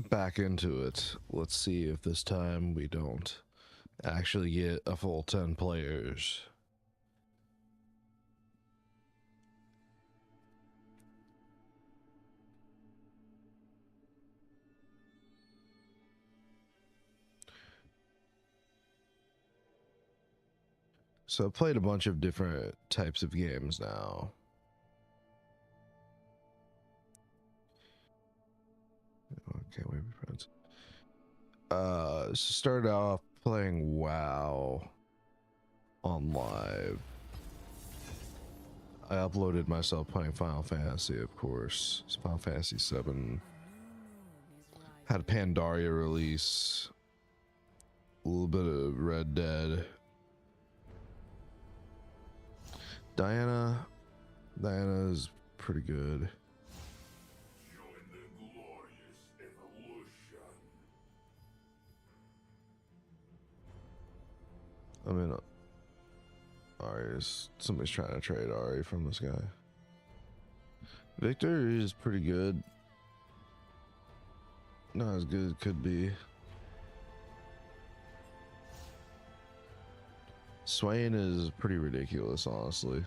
back into it. Let's see if this time we don't actually get a full 10 players. So I've played a bunch of different types of games now. Okay, we be friends. Started off playing WoW on live. I uploaded myself playing Final Fantasy, of course. It's Final Fantasy 7. Had a Pandaria release. A little bit of Red Dead. Diana is pretty good. I mean, somebody's trying to trade Ari from this guy. Victor is pretty good. Not as good as it could be. Swain is pretty ridiculous, honestly.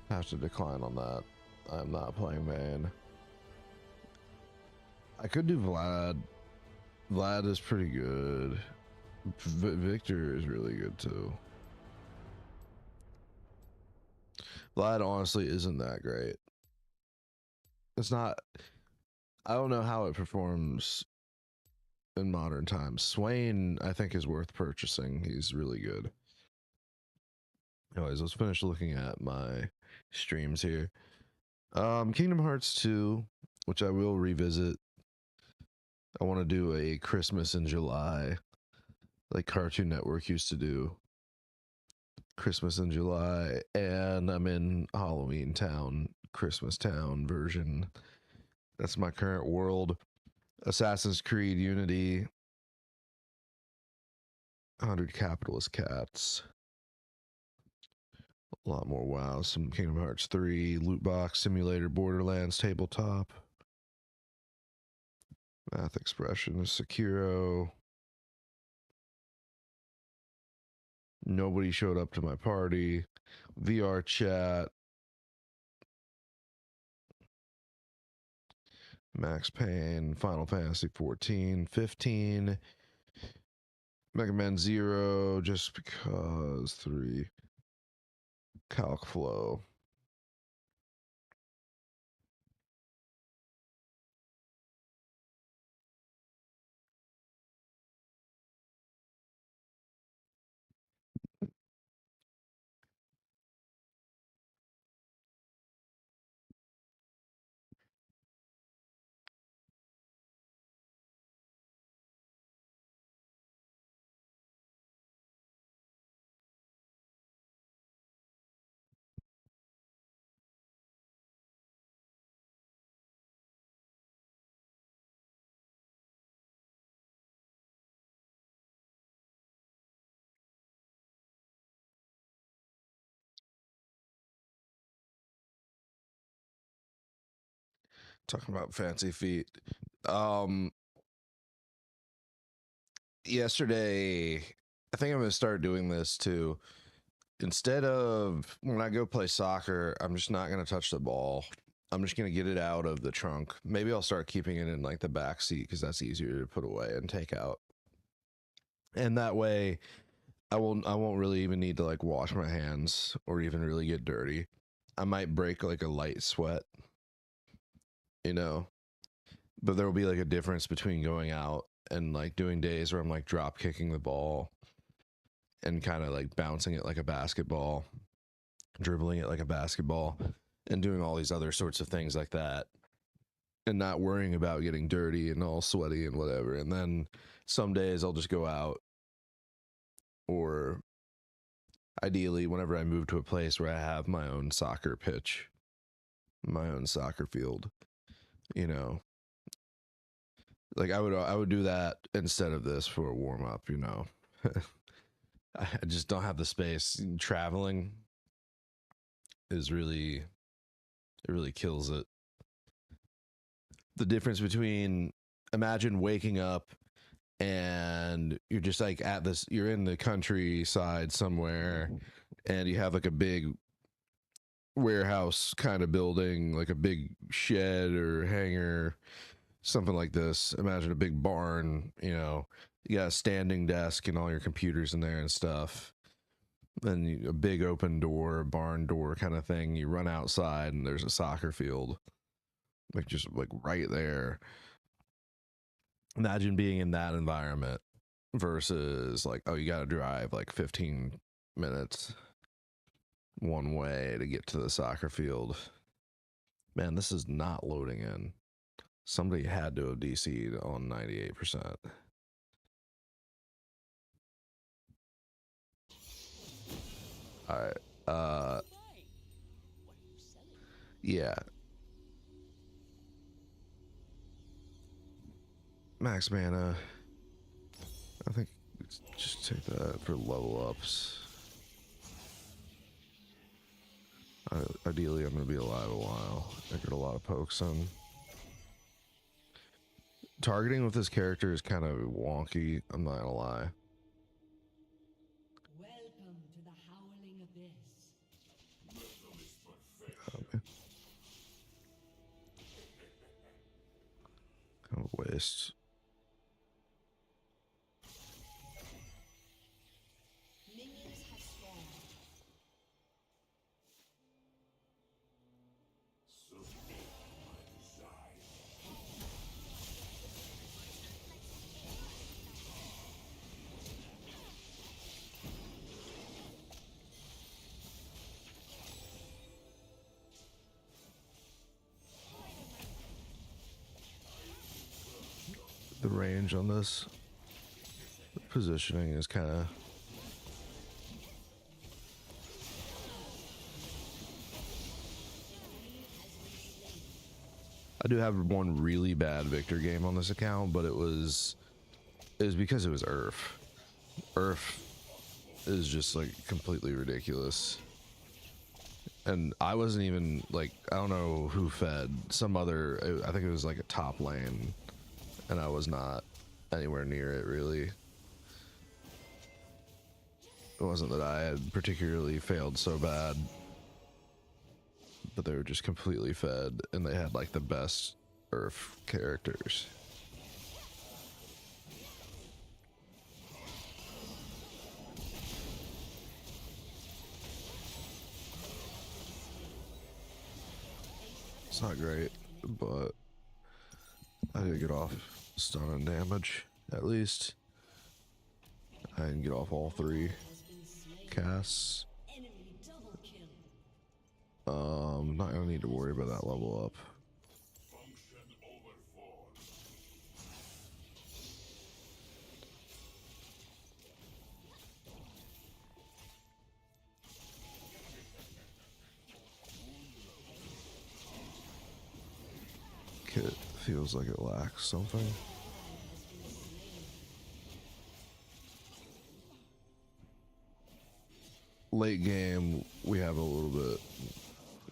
Have to decline on that. I'm not playing Vayne. I could do Vlad. Vlad is pretty good. Victor is really good too. Vlad honestly isn't that great. It's not. I don't know how it performs in modern times. Swain, I think, is worth purchasing. He's really good. Anyways, let's finish looking at my streams here. Kingdom Hearts 2, which I will revisit. I want to do a Christmas in July, like Cartoon Network used to do. Christmas in July, and I'm in Halloween Town, Christmas Town version. That's my current world. Assassin's Creed Unity. 100 Capitalist Cats. A lot more WoW. Some Kingdom Hearts 3, Loot Box Simulator, Borderlands, Tabletop. Math Expression, Sekiro. Nobody showed up to my party. VR chat. Max Payne, Final Fantasy 14, 15. Mega Man 0, just because 3. Calc Flow. Talking about fancy feet. Yesterday, I think I'm going to start doing this too. Instead of when I go play soccer, I'm just not going to touch the ball. I'm just going to get it out of the trunk. Maybe I'll start keeping it in like the back seat because that's easier to put away and take out. And that way, I won't really even need to like wash my hands or even really get dirty. I might break like a light sweat, you know, but there will be like a difference between going out and like doing days where I'm like drop kicking the ball and kind of like bouncing it like a basketball, dribbling it like a basketball, and doing all these other sorts of things like that, and not worrying about getting dirty and all sweaty and whatever. And then some days I'll just go out, or ideally, whenever I move to a place where I have my own soccer pitch, my own soccer field, you know, like I would do that instead of this for a warm up, you know. I just don't have the space traveling. is really, it really kills it. The difference between, imagine waking up and you're just like at this, you're in the countryside somewhere and you have like a big warehouse kind of building, like a big shed or hangar, something like this. Imagine a big barn, you know, you got a standing desk and all your computers in there and stuff. Then a big open door, barn door kind of thing. You run outside and there's a soccer field, like just like right there. Imagine being in that environment versus like, oh, you got to drive like 15 minutes one way to get to the soccer field. Man, this is not loading in. Somebody had to have DC'd on 98%. All right. Yeah. Max mana. I think just take that for level ups. Ideally, I'm going to be alive a while. I get a lot of pokes in. Targeting with this character is kind of wonky, I'm not going to lie. Welcome to the howling abyss. Kind of waste. Minions have spawned. The range on this positioning is kind of... I do have one really bad Victor game on this account, but it was because it was Earth. Earth is just like completely ridiculous. And I wasn't even like, I don't know who fed some other, I think it was like a top lane, and I was not anywhere near it really. It wasn't that I had particularly failed so bad, but they were just completely fed, and they had like the best Earth characters. It's not great, but I did get off stun and damage, at least. I didn't get off all 3 casts. Enemy double kill. Not gonna need to worry about that level up. Kit feels like it lacks something. Late game, we have a little bit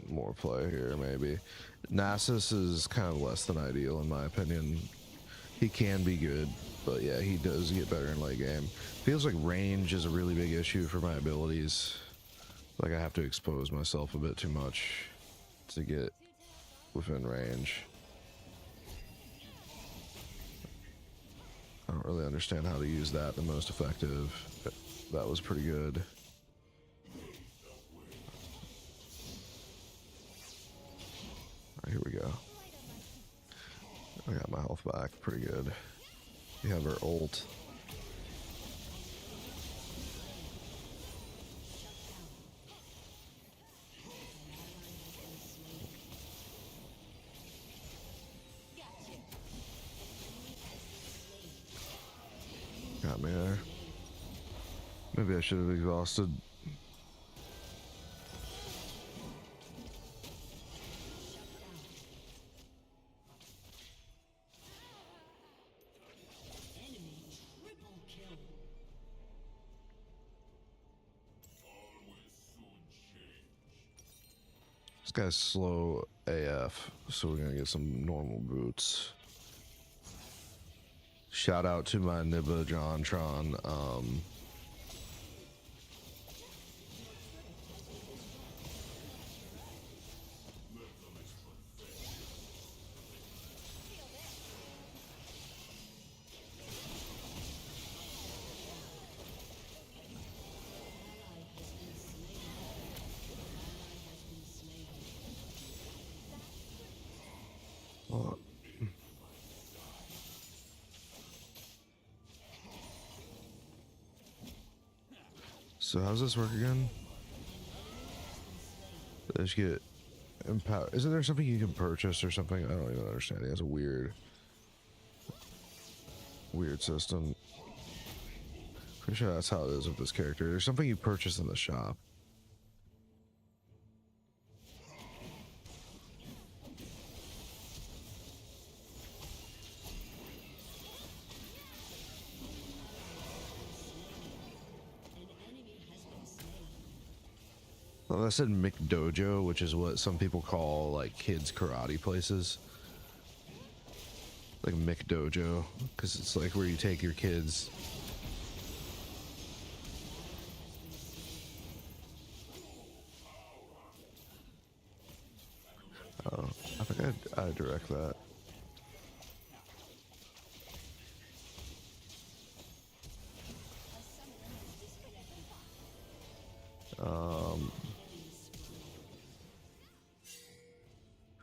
more play here, maybe. Nasus is kind of less than ideal, in my opinion. He can be good, but yeah, he does get better in late game. Feels like range is a really big issue for my abilities. Like I have to expose myself a bit too much to get within range. I don't really understand how to use that the most effective. That was pretty good. Alright, here we go. I got my health back pretty good. We have our ult. Got me there. Maybe I should have exhausted. Enemy triple kill. guy's slow AF, so we're gonna get some normal boots. Shout out to my Nibba Jontron. So how's this work again? Let's get empower. Isn't there something you can purchase or something? I don't even understand. It's a weird system. Pretty sure that's how it is with this character. There's something you purchase in the shop. Well, I said McDojo, which is what some people call like kids karate places. Like McDojo, because it's like where you take your kids. Oh, I think I'd direct that.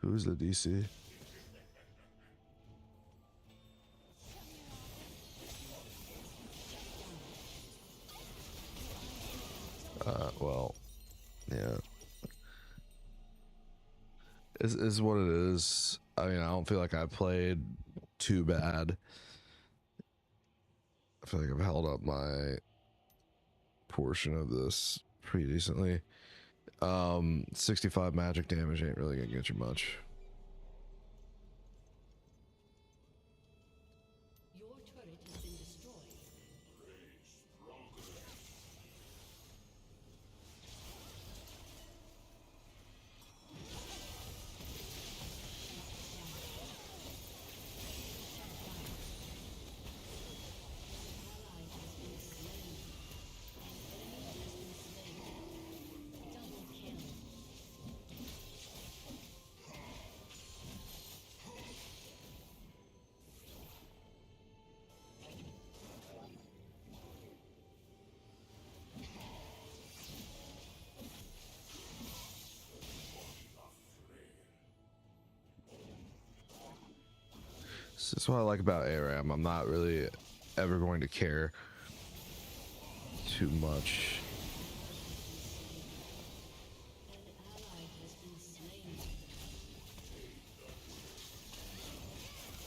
Who's the DC? Well, yeah. Is what it is. I mean, I don't feel like I played too bad. I feel like I've held up my portion of this pretty decently. 65 magic damage ain't really gonna get you much. Your turret has been destroyed. That's what I like about Aram. I'm not really ever going to care too much.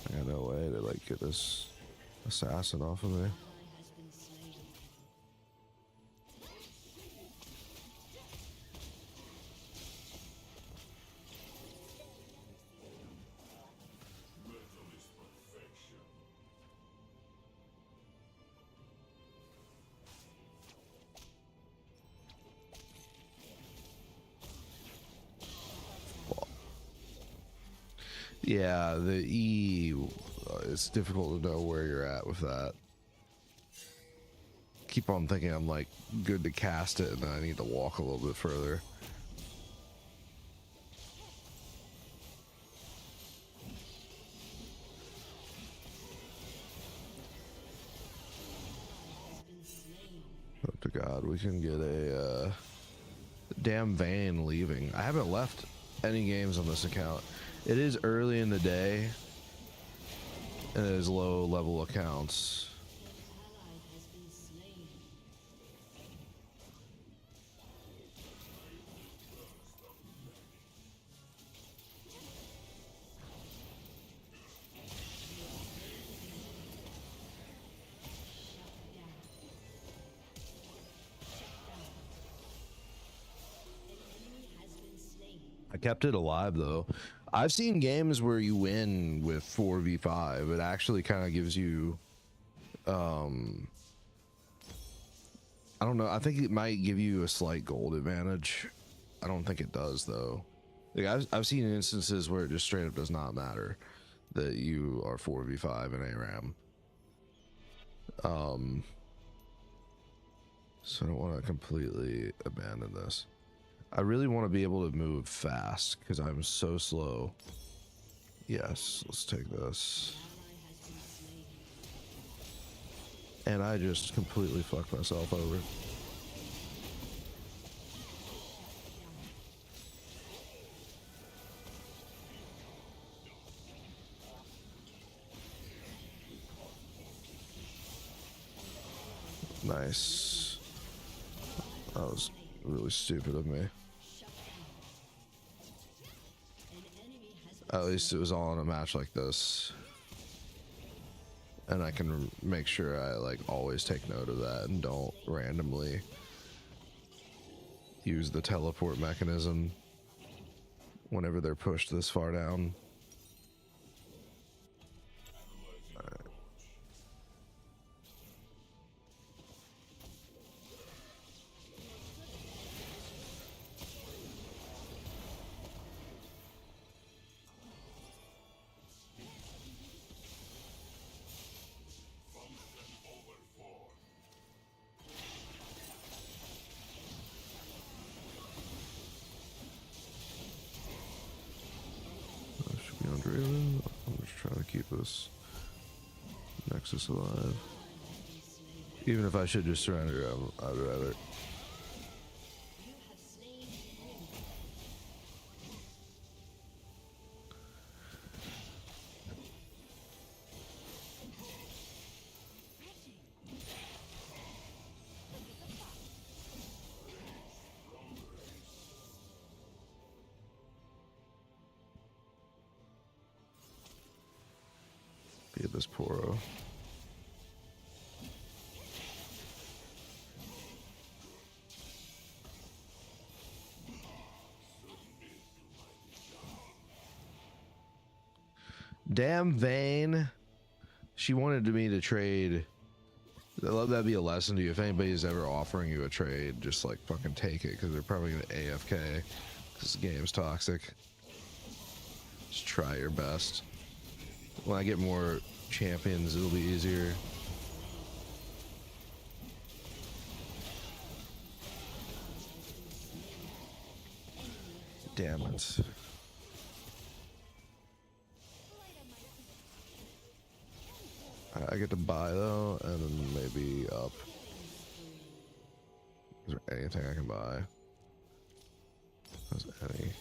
I got no way to like get this assassin off of me. Yeah, the E, it's difficult to know where you're at with that. Keep on thinking I'm like good to cast it and then I need to walk a little bit further. Hope to God we can get a damn Vayne leaving. I haven't left any games on this account. It is early in the day, and it is low level accounts. I kept it alive though. I've seen games where you win with 4v5. It actually kind of gives you I don't know. I think it might give you a slight gold advantage. I don't think it does though. Like I've seen instances where it just straight up does not matter that you are 4v5 in Aram. So I don't want to completely abandon this. I really want to be able to move fast because I'm so slow. Yes, let's take this. And I just completely fucked myself over. Nice. That was really stupid of me. At least it was all in a match like this. And I can make sure I like always take note of that and don't randomly use the teleport mechanism whenever they're pushed this far down. Should be on Draven. I'm just trying to keep this Nexus alive. Even if I should just surrender, I'd rather. Be at this Poro. Damn Vayne. She wanted me to trade. I love that be a lesson to you. If anybody's ever offering you a trade, just like fucking take it because they're probably gonna AFK. This game's toxic. Just try your best. When I get more champions, it'll be easier. Damn it. I get to buy though, and then maybe up. Is there anything I can buy? Has any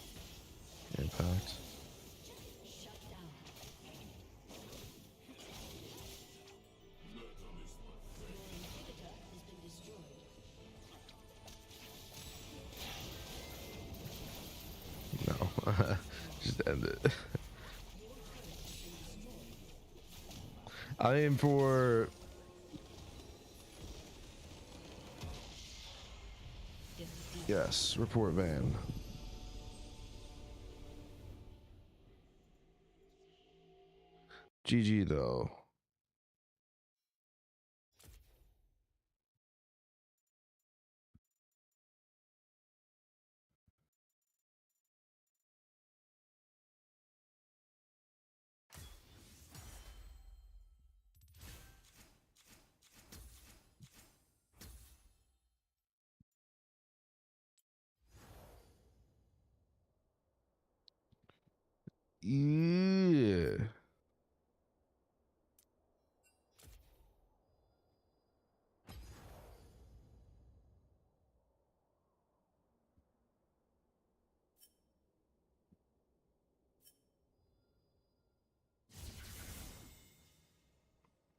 impact? No. Just end it. I aim for yes, report van. GG though. Yeah.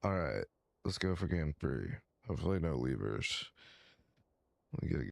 All right, let's go for game 3. Hopefully no levers. Let me get a